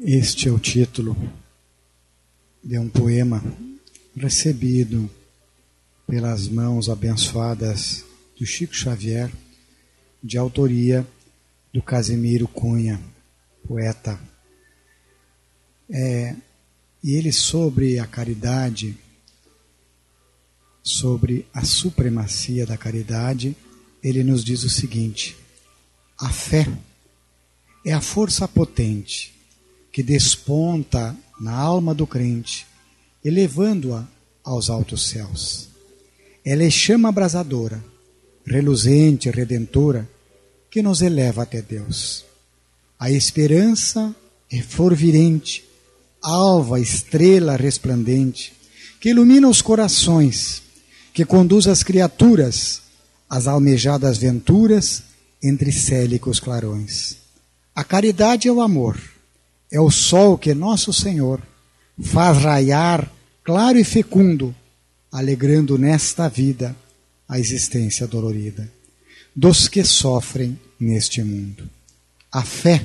Este é o título de um poema recebido pelas mãos abençoadas do Chico Xavier, de autoria do Casimiro Cunha, poeta. E ele, sobre a caridade, sobre a supremacia da caridade, ele nos diz o seguinte: a fé é a força potente que desponta na alma do crente, elevando-a aos altos céus. Ela é chama abrasadora, reluzente, redentora, que nos eleva até Deus. A esperança é flor virente, alva estrela resplandente, que ilumina os corações, que conduz as criaturas às almejadas venturas entre célicos clarões. A caridade é o amor, é o sol que nosso Senhor faz raiar claro e fecundo, alegrando nesta vida a existência dolorida dos que sofrem neste mundo. A fé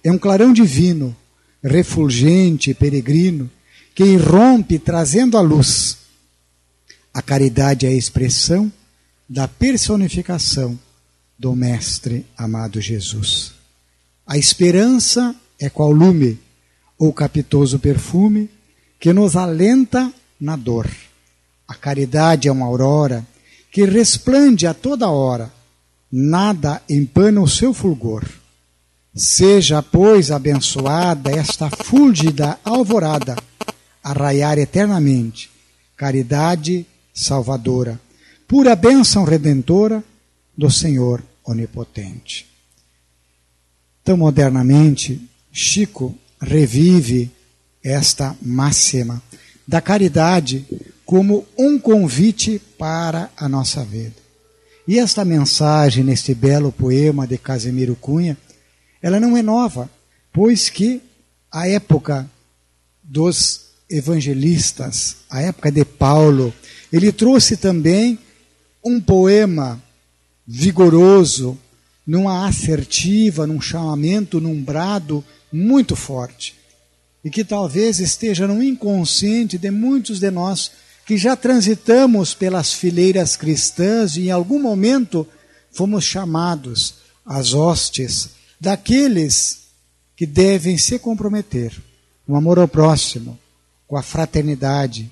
é um clarão divino, refulgente e peregrino, que irrompe trazendo a luz. A caridade é a expressão da personificação do Mestre amado Jesus. A esperança é qual lume ou capitoso perfume que nos alenta na dor. A caridade é uma aurora que resplande a toda hora, nada empana o seu fulgor. Seja, pois, abençoada esta fúlgida alvorada, a raiar eternamente, caridade salvadora, pura bênção redentora do Senhor onipotente. Tão modernamente, Chico revive esta máxima da caridade como um convite para a nossa vida. E esta mensagem, neste belo poema de Casimiro Cunha, ela não é nova, pois que a época dos evangelistas, a época de Paulo, ele trouxe também um poema vigoroso, numa assertiva, num chamamento, num brado muito forte, e que talvez esteja no inconsciente de muitos de nós que já transitamos pelas fileiras cristãs e em algum momento fomos chamados às hostes daqueles que devem se comprometer com o amor ao próximo, com a fraternidade,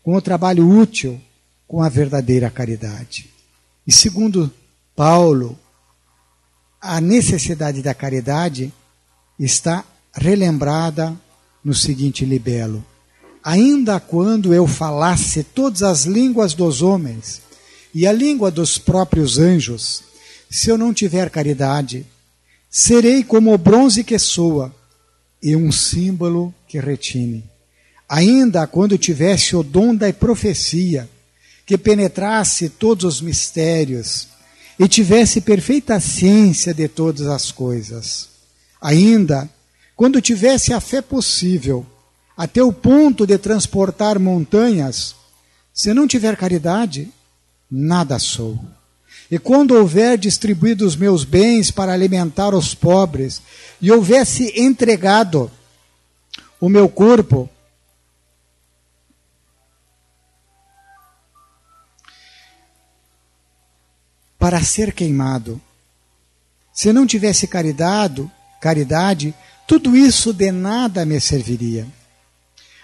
com o trabalho útil, com a verdadeira caridade. E segundo Paulo, a necessidade da caridade está relembrada no seguinte libelo: ainda quando eu falasse todas as línguas dos homens e a língua dos próprios anjos, se eu não tiver caridade, serei como o bronze que soa e um símbolo que retine. Ainda quando tivesse o dom da profecia, que penetrasse todos os mistérios e tivesse perfeita ciência de todas as coisas, ainda quando tivesse a fé possível, até o ponto de transportar montanhas, se não tiver caridade, nada sou. E quando houver distribuído os meus bens para alimentar os pobres, e houvesse entregado o meu corpo para ser queimado, se não tivesse caridade, tudo isso de nada me serviria.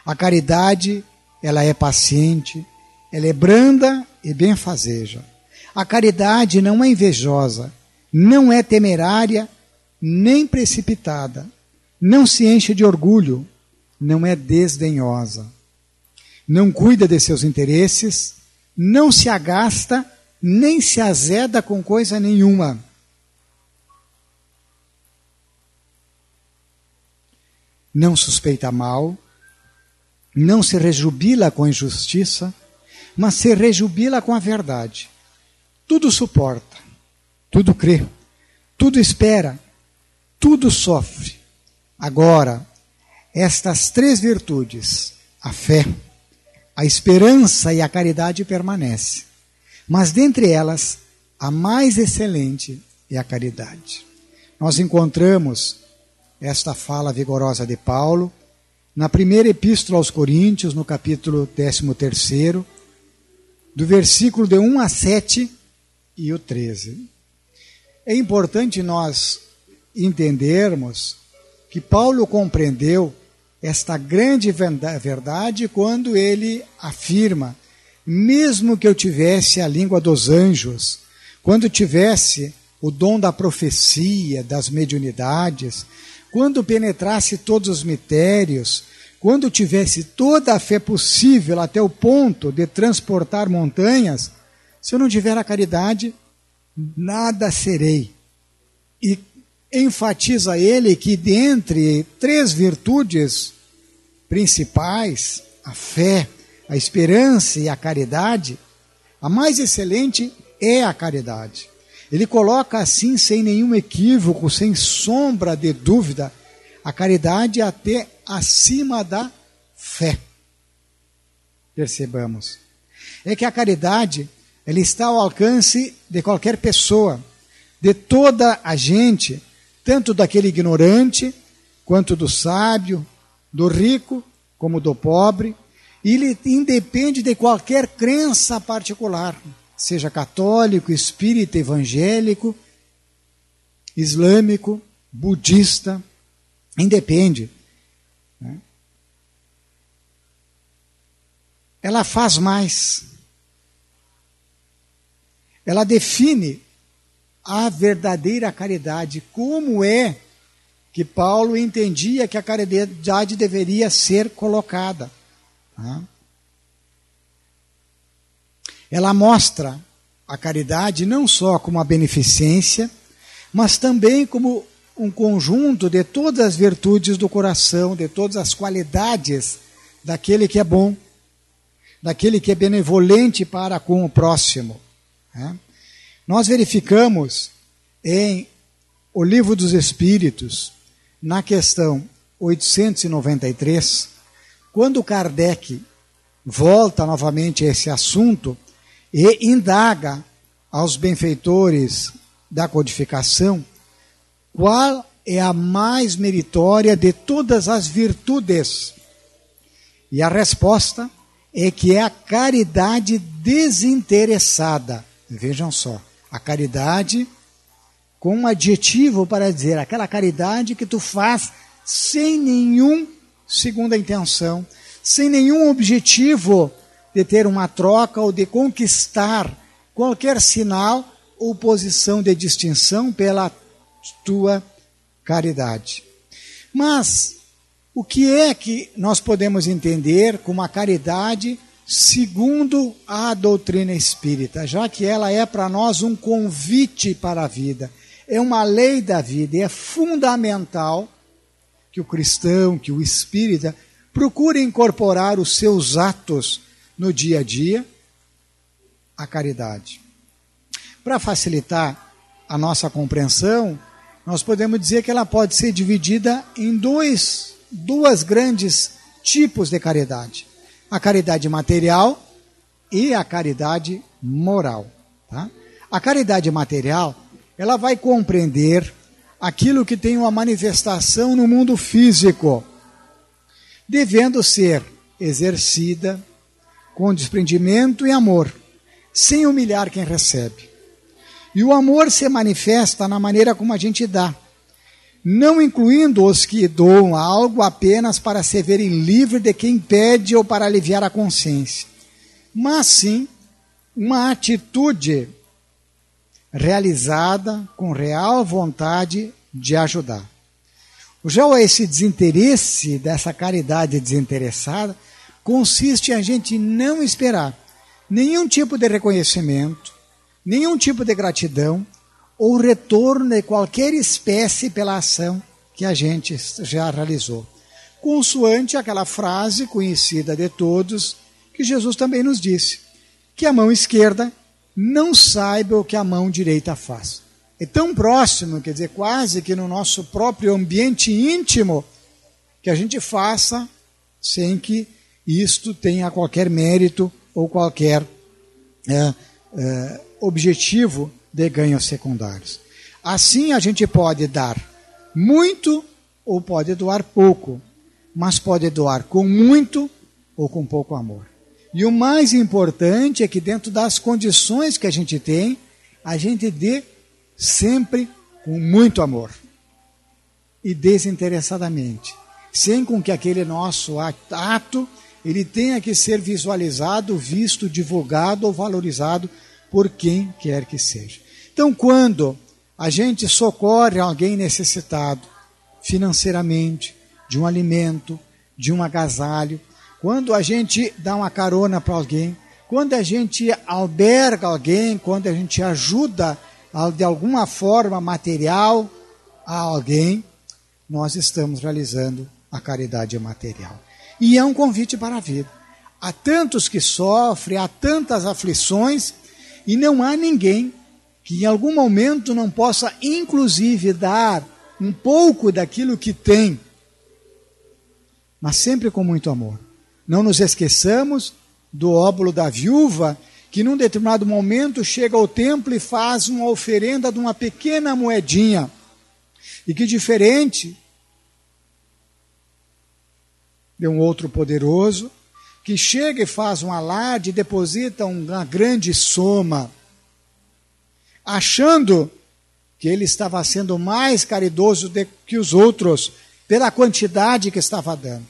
A caridade, ela é paciente, ela é branda e benfazeja. A caridade não é invejosa, não é temerária, nem precipitada, não se enche de orgulho, não é desdenhosa, não cuida de seus interesses, não se agasta, nem se azeda com coisa nenhuma. Não suspeita mal, não se rejubila com a injustiça, mas se rejubila com a verdade. Tudo suporta, tudo crê, tudo espera, tudo sofre. Agora, estas três virtudes, a fé, a esperança e a caridade permanecem. Mas dentre elas, a mais excelente é a caridade. Nós encontramos esta fala vigorosa de Paulo na primeira epístola aos Coríntios, no capítulo 13, do versículo de 1 a 7 e o 13. É importante nós entendermos que Paulo compreendeu esta grande verdade quando ele afirma: mesmo que eu tivesse a língua dos anjos, quando tivesse o dom da profecia, das mediunidades, quando penetrasse todos os mistérios, quando tivesse toda a fé possível até o ponto de transportar montanhas, se eu não tiver a caridade, nada serei. E enfatiza ele que dentre 3 virtudes principais, a fé, a esperança e a caridade, a mais excelente é a caridade. Ele coloca assim, sem nenhum equívoco, sem sombra de dúvida, a caridade até acima da fé. Percebamos. É que a caridade, ela está ao alcance de qualquer pessoa, de toda a gente, tanto daquele ignorante, quanto do sábio, do rico, como do pobre. E ele independe de qualquer crença particular, seja católico, espírita, evangélico, islâmico, budista, independe. Né? Ela faz mais. Ela define a verdadeira caridade, como é que Paulo entendia que a caridade deveria ser colocada. Tá? Ela mostra a caridade não só como a beneficência, mas também como um conjunto de todas as virtudes do coração, de todas as qualidades daquele que é bom, daquele que é benevolente para com o próximo. Né? Nós verificamos em O Livro dos Espíritos, na questão 893, quando Kardec volta novamente a esse assunto e indaga aos benfeitores da codificação qual é a mais meritória de todas as virtudes. E a resposta é que é a caridade desinteressada. Vejam só, a caridade com um adjetivo para dizer aquela caridade que tu faz sem nenhum segunda intenção, sem nenhum objetivo de ter uma troca ou de conquistar qualquer sinal ou posição de distinção pela tua caridade. Mas o que é que nós podemos entender como a caridade segundo a doutrina espírita, já que ela é para nós um convite para a vida, é uma lei da vida, e é fundamental que o cristão, que o espírita, procure incorporar os seus atos no dia a dia, a caridade. Para facilitar a nossa compreensão, nós podemos dizer que ela pode ser dividida em duas grandes tipos de caridade. A caridade material e a caridade moral. Tá? A caridade material, ela vai compreender aquilo que tem uma manifestação no mundo físico, devendo ser exercida com desprendimento e amor, sem humilhar quem recebe. E o amor se manifesta na maneira como a gente dá, não incluindo os que doam algo apenas para se verem livres de quem pede ou para aliviar a consciência, mas sim uma atitude realizada com real vontade de ajudar. Já esse desinteresse dessa caridade desinteressada consiste em a gente não esperar nenhum tipo de reconhecimento, nenhum tipo de gratidão ou retorno de qualquer espécie pela ação que a gente já realizou. Consoante aquela frase conhecida de todos, que Jesus também nos disse, que a mão esquerda não saiba o que a mão direita faz. É tão próximo, quer dizer, quase que no nosso próprio ambiente íntimo, que a gente faça sem que isto tenha qualquer mérito ou qualquer objetivo de ganhos secundários. Assim a gente pode dar muito ou pode doar pouco, mas pode doar com muito ou com pouco amor. E o mais importante é que dentro das condições que a gente tem, a gente dê sempre com muito amor e desinteressadamente, sem com que aquele nosso ato ele tenha que ser visualizado, visto, divulgado ou valorizado por quem quer que seja. Então, quando a gente socorre alguém necessitado financeiramente, de um alimento, de um agasalho, quando a gente dá uma carona para alguém, quando a gente alberga alguém, quando a gente ajuda de alguma forma material a alguém, nós estamos realizando a caridade material. E é um convite para a vida. Há tantos que sofrem, há tantas aflições, e não há ninguém que em algum momento não possa, inclusive, dar um pouco daquilo que tem, mas sempre com muito amor. Não nos esqueçamos do óbolo da viúva, que num determinado momento chega ao templo e faz uma oferenda de uma pequena moedinha, e que diferente de um outro poderoso, que chega e faz um alarde e deposita uma grande soma, achando que ele estava sendo mais caridoso do que os outros, pela quantidade que estava dando.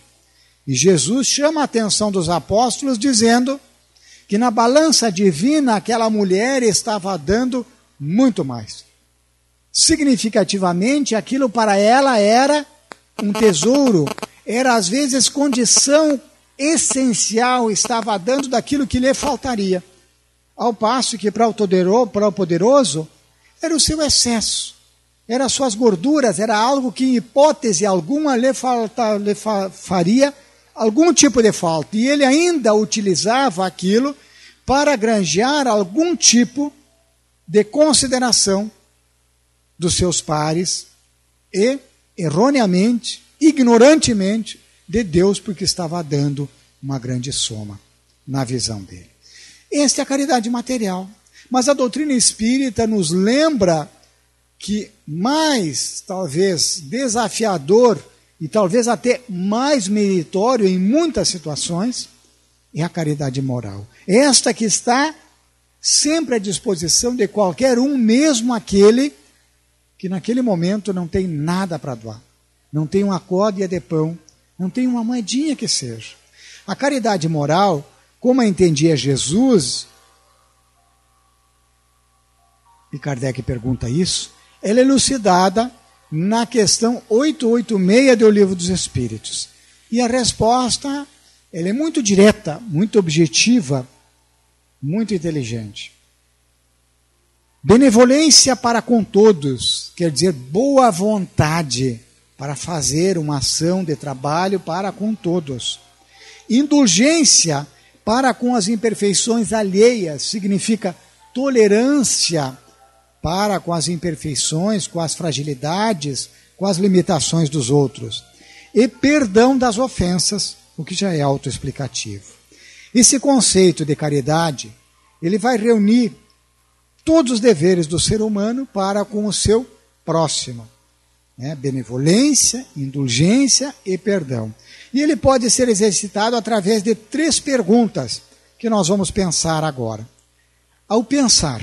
E Jesus chama a atenção dos apóstolos, dizendo que na balança divina aquela mulher estava dando muito mais. Significativamente, aquilo para ela era um tesouro, era às vezes condição essencial, estava dando daquilo que lhe faltaria. Ao passo que para o poderoso era o seu excesso, eram as suas gorduras, era algo que em hipótese alguma lhe faria algum tipo de falta. E ele ainda utilizava aquilo para granjear algum tipo de consideração dos seus pares e, erroneamente, ignorantemente, de Deus, porque estava dando uma grande soma na visão dele. Esta é a caridade material. Mas a doutrina espírita nos lembra que mais, talvez, desafiador e talvez até mais meritório em muitas situações é a caridade moral. Esta que está sempre à disposição de qualquer um, mesmo aquele que naquele momento não tem nada para doar. Não tem uma códea de pão, não tem uma moedinha que seja. A caridade moral, como a entendia Jesus, e Kardec pergunta isso, ela é elucidada na questão 886 do Livro dos Espíritos. E a resposta, ela é muito direta, muito objetiva, muito inteligente. Benevolência para com todos, quer dizer, boa vontade para fazer uma ação de trabalho para com todos. Indulgência para com as imperfeições alheias, significa tolerância para com as imperfeições, com as fragilidades, com as limitações dos outros. E perdão das ofensas, o que já é autoexplicativo. Esse conceito de caridade, ele vai reunir todos os deveres do ser humano para com o seu próximo. Benevolência, indulgência e perdão. E ele pode ser exercitado através de 3 perguntas que nós vamos pensar agora. Ao pensar,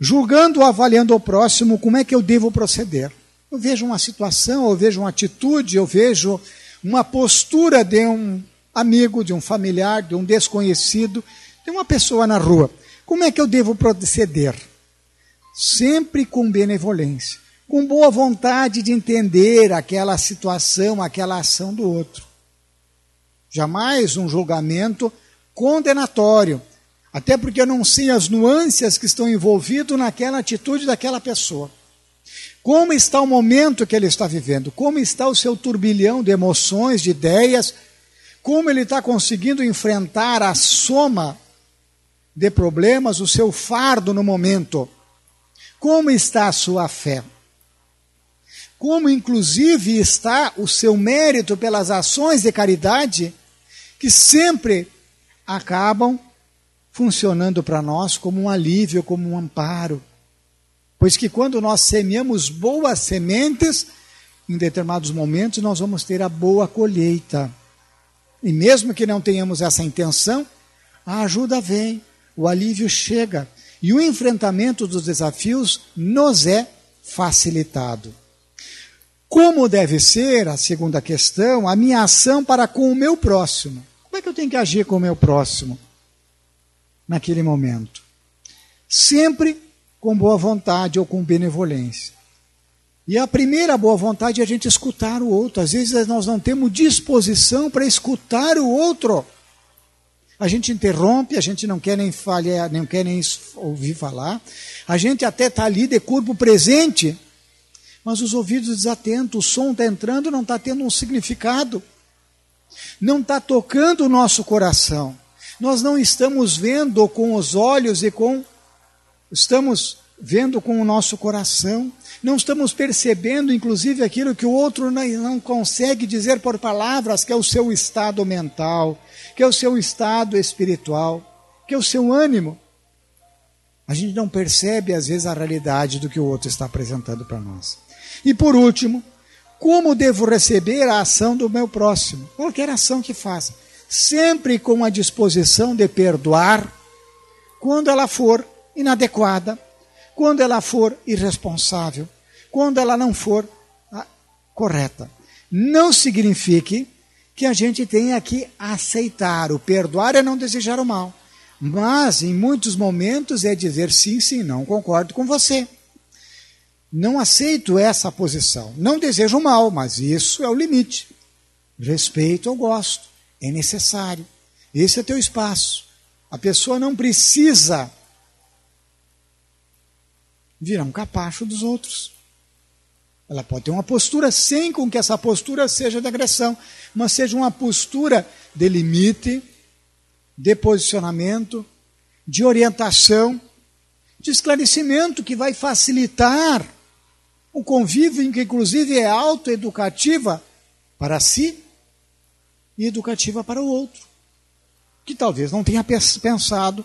julgando ou avaliando o próximo, como é que eu devo proceder? Eu vejo uma situação, eu vejo uma atitude, eu vejo uma postura de um amigo, de um familiar, de um desconhecido, de uma pessoa na rua. Como é que eu devo proceder? Sempre com benevolência, com boa vontade de entender aquela situação, aquela ação do outro. Jamais um julgamento condenatório, até porque eu não sei as nuances que estão envolvidas naquela atitude daquela pessoa. Como está o momento que ele está vivendo? Como está o seu turbilhão de emoções, de ideias? Como ele está conseguindo enfrentar a soma de problemas, o seu fardo no momento? Como está a sua fé? Como, inclusive, está o seu mérito pelas ações de caridade que sempre acabam funcionando para nós como um alívio, como um amparo. Pois que quando nós semeamos boas sementes, em determinados momentos, nós vamos ter a boa colheita. E mesmo que não tenhamos essa intenção, a ajuda vem, o alívio chega. E o enfrentamento dos desafios nos é facilitado. Como deve ser, a segunda questão, a minha ação para com o meu próximo? Como é que eu tenho que agir com o meu próximo naquele momento? Sempre com boa vontade ou com benevolência. E a primeira boa vontade é a gente escutar o outro. Às vezes nós não temos disposição para escutar o outro. A gente interrompe, a gente não quer nem falhar, não quer nem ouvir falar. A gente até está ali de corpo presente, mas os ouvidos desatentos, o som está entrando, não está tendo um significado. Não está tocando o nosso coração. Nós não estamos vendo com os olhos estamos vendo com o nosso coração. Não estamos percebendo, inclusive, aquilo que o outro não consegue dizer por palavras, que é o seu estado mental, que é o seu estado espiritual, que é o seu ânimo. A gente não percebe, às vezes, a realidade do que o outro está apresentando para nós. E, por último, como devo receber a ação do meu próximo? Qualquer ação que faça. Sempre com a disposição de perdoar, quando ela for inadequada, quando ela for irresponsável, quando ela não for correta. Não signifique que a gente tenha que aceitar. O perdoar é não desejar o mal. Mas, em muitos momentos, é dizer sim, sim, não concordo com você. Não aceito essa posição. Não desejo o mal, mas isso é o limite. Respeito, eu gosto. É necessário. Esse é teu espaço. A pessoa não precisa virar um capacho dos outros. Ela pode ter uma postura sem com que essa postura seja de agressão, mas seja uma postura de limite, de posicionamento, de orientação, de esclarecimento que vai facilitar o convívio, que inclusive é autoeducativa para si e educativa para o outro, que talvez não tenha pensado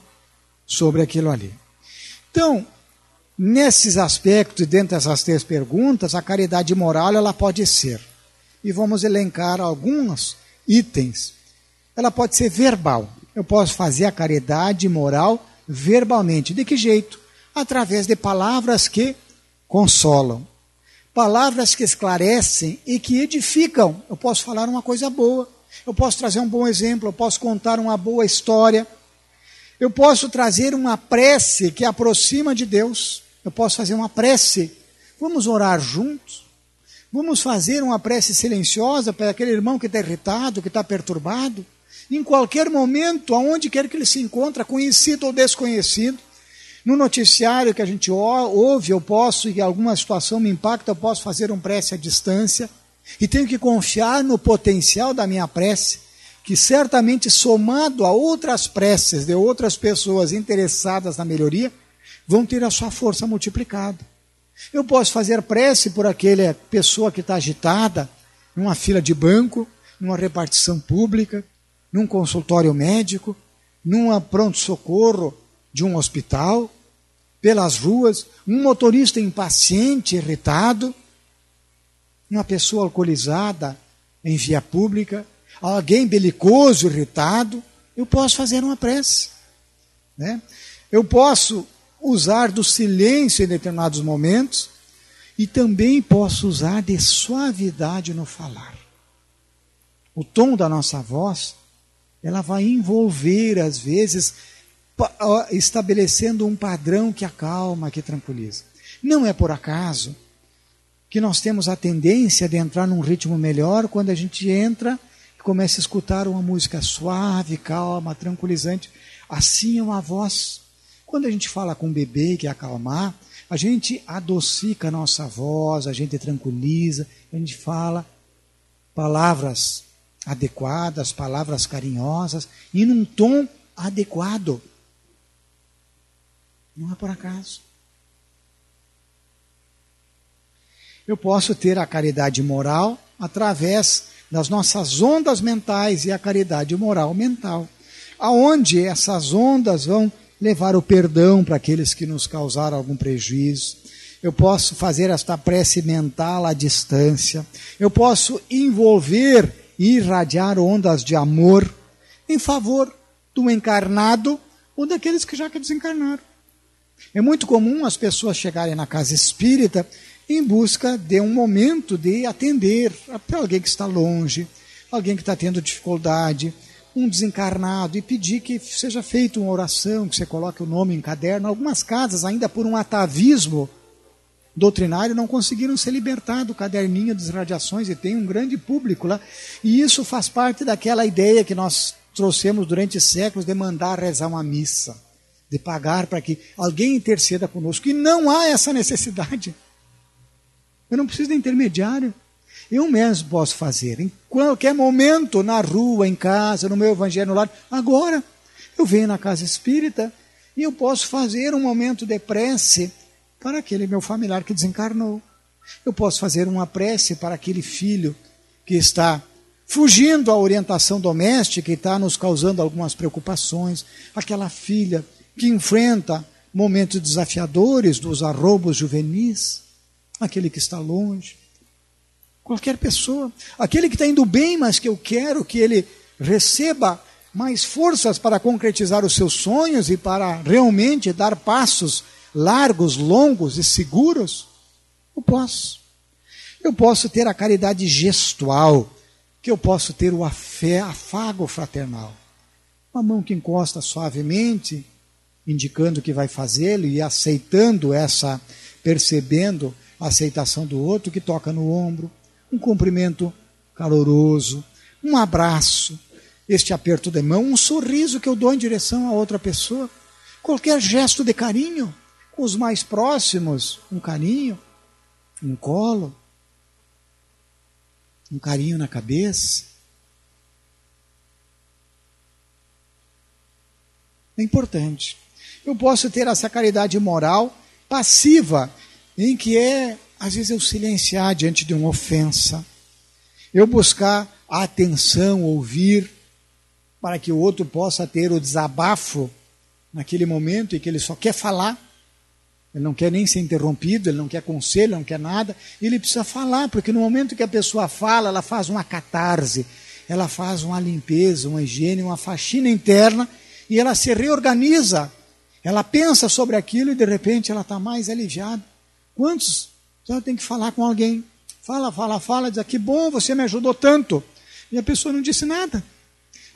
sobre aquilo ali. Então, nesses aspectos, dentro dessas 3 perguntas, a caridade moral ela pode ser, e vamos elencar alguns itens. Ela pode ser verbal. Eu posso fazer a caridade moral verbalmente. De que jeito? Através de palavras que consolam, palavras que esclarecem e que edificam. Eu posso falar uma coisa boa, eu posso trazer um bom exemplo, eu posso contar uma boa história, eu posso trazer uma prece que aproxima de Deus. Eu posso fazer uma prece. Vamos orar juntos? Vamos fazer uma prece silenciosa para aquele irmão que está irritado, que está perturbado? Em qualquer momento, aonde quer que ele se encontre, conhecido ou desconhecido. No noticiário que a gente ouve, eu posso, e alguma situação me impacta, eu posso fazer uma prece à distância. E tenho que confiar no potencial da minha prece, que certamente somado a outras preces de outras pessoas interessadas na melhoria, vão ter a sua força multiplicada. Eu posso fazer prece por aquela pessoa que está agitada, numa fila de banco, numa repartição pública, num consultório médico, num pronto-socorro de um hospital, pelas ruas, um motorista impaciente, irritado, uma pessoa alcoolizada em via pública, alguém belicoso, irritado. Eu posso fazer uma prece, né? Eu posso usar do silêncio em determinados momentos e também posso usar de suavidade no falar. O tom da nossa voz, ela vai envolver, às vezes, estabelecendo um padrão que acalma, que tranquiliza. Não é por acaso que nós temos a tendência de entrar num ritmo melhor quando a gente entra e começa a escutar uma música suave, calma, tranquilizante. Assim é uma voz. Quando a gente fala com um bebê que é acalmar, a gente adocica a nossa voz, a gente tranquiliza, a gente fala palavras adequadas, palavras carinhosas e num tom adequado. Não é por acaso. Eu posso ter a caridade moral através das nossas ondas mentais e a caridade moral mental, aonde essas ondas vão levar o perdão para aqueles que nos causaram algum prejuízo, eu posso fazer esta prece mental à distância, eu posso envolver e irradiar ondas de amor em favor do encarnado ou daqueles que já desencarnaram. É muito comum as pessoas chegarem na casa espírita em busca de um momento de atender para alguém que está longe, alguém que está tendo dificuldade, um desencarnado, e pedir que seja feita uma oração, que você coloque o nome em caderno. Algumas casas, ainda por um atavismo doutrinário, não conseguiram se libertar do caderninho das radiações, e tem um grande público lá. E isso faz parte daquela ideia que nós trouxemos durante séculos de mandar rezar uma missa, de pagar para que alguém interceda conosco. E não há essa necessidade. Eu não preciso de intermediário. Eu mesmo posso fazer, em qualquer momento, na rua, em casa, no meu evangelho, no lar. Agora, eu venho na casa espírita e eu posso fazer um momento de prece para aquele meu familiar que desencarnou. Eu posso fazer uma prece para aquele filho que está fugindo à orientação doméstica e está nos causando algumas preocupações. Aquela filha que enfrenta momentos desafiadores dos arroubos juvenis. Aquele que está longe. Qualquer pessoa. Aquele que está indo bem, mas que eu quero que ele receba mais forças para concretizar os seus sonhos e para realmente dar passos largos, longos e seguros. Eu posso. Eu posso ter a caridade gestual, que eu posso ter o afago fraternal. Uma mão que encosta suavemente, indicando que vai fazê-lo e aceitando essa, percebendo a aceitação do outro, que toca no ombro, um cumprimento caloroso, um abraço, este aperto de mão, um sorriso que eu dou em direção a outra pessoa, qualquer gesto de carinho, com os mais próximos, um carinho, um colo, um carinho na cabeça. É importante. Eu posso ter essa caridade moral passiva, em que às vezes eu silenciar diante de uma ofensa, eu buscar a atenção, ouvir, para que o outro possa ter o desabafo naquele momento em que ele só quer falar, ele não quer nem ser interrompido, ele não quer conselho, não quer nada, ele precisa falar, porque no momento que a pessoa fala, ela faz uma catarse, ela faz uma limpeza, uma higiene, uma faxina interna, e ela se reorganiza, ela pensa sobre aquilo e de repente ela está mais aliviada. Quantos? Então tem que falar com alguém. Fala, diz, que bom, você me ajudou tanto. E a pessoa não disse nada.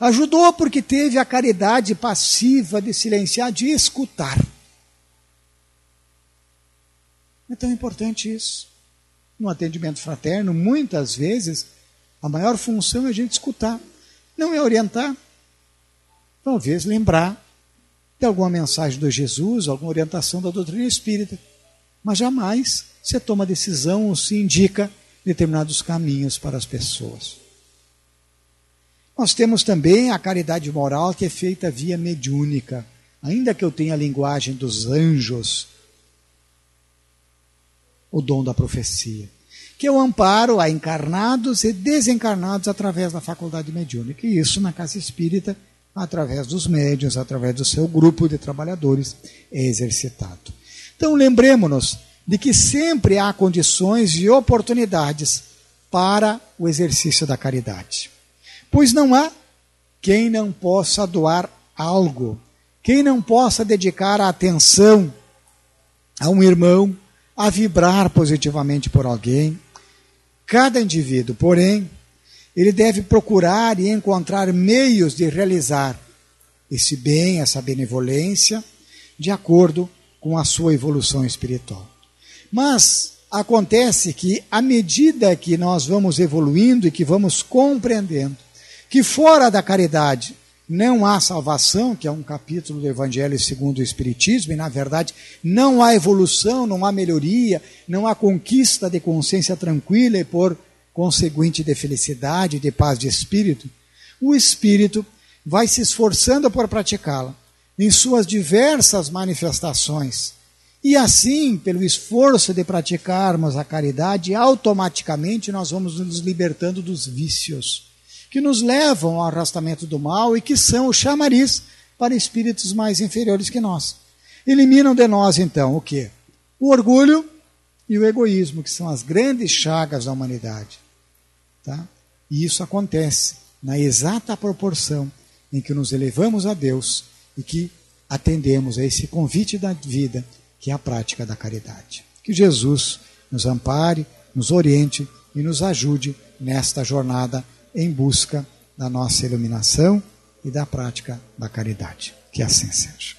Ajudou porque teve a caridade passiva de silenciar, de escutar. É tão importante isso. No atendimento fraterno, muitas vezes, a maior função é a gente escutar. Não é orientar. Talvez lembrar de alguma mensagem do Jesus, alguma orientação da doutrina espírita. Mas jamais se toma decisão ou se indica determinados caminhos para as pessoas. Nós temos também a caridade moral, que é feita via mediúnica. Ainda que eu tenha a linguagem dos anjos, o dom da profecia, que é o amparo a encarnados e desencarnados através da faculdade mediúnica. E isso na casa espírita, através dos médiuns, através do seu grupo de trabalhadores, é exercitado. Então lembremos-nos de que sempre há condições e oportunidades para o exercício da caridade. Pois não há quem não possa doar algo, quem não possa dedicar a atenção a um irmão, a vibrar positivamente por alguém. Cada indivíduo, porém, ele deve procurar e encontrar meios de realizar esse bem, essa benevolência, de acordo com a sua evolução espiritual. Mas acontece que, à medida que nós vamos evoluindo e que vamos compreendendo que fora da caridade não há salvação, que é um capítulo do Evangelho segundo o Espiritismo, e na verdade não há evolução, não há melhoria, não há conquista de consciência tranquila e por conseguinte de felicidade, de paz de espírito, o espírito vai se esforçando por praticá-la em suas diversas manifestações. E assim, pelo esforço de praticarmos a caridade, automaticamente nós vamos nos libertando dos vícios que nos levam ao arrastamento do mal e que são o chamariz para espíritos mais inferiores que nós. Eliminam de nós, então, o quê? O orgulho, e o egoísmo, que são as grandes chagas da humanidade. Tá? E isso acontece na exata proporção em que nos elevamos a Deus e que atendemos a esse convite da vida, que é a prática da caridade. Que Jesus nos ampare, nos oriente e nos ajude nesta jornada em busca da nossa iluminação e da prática da caridade. Que assim seja.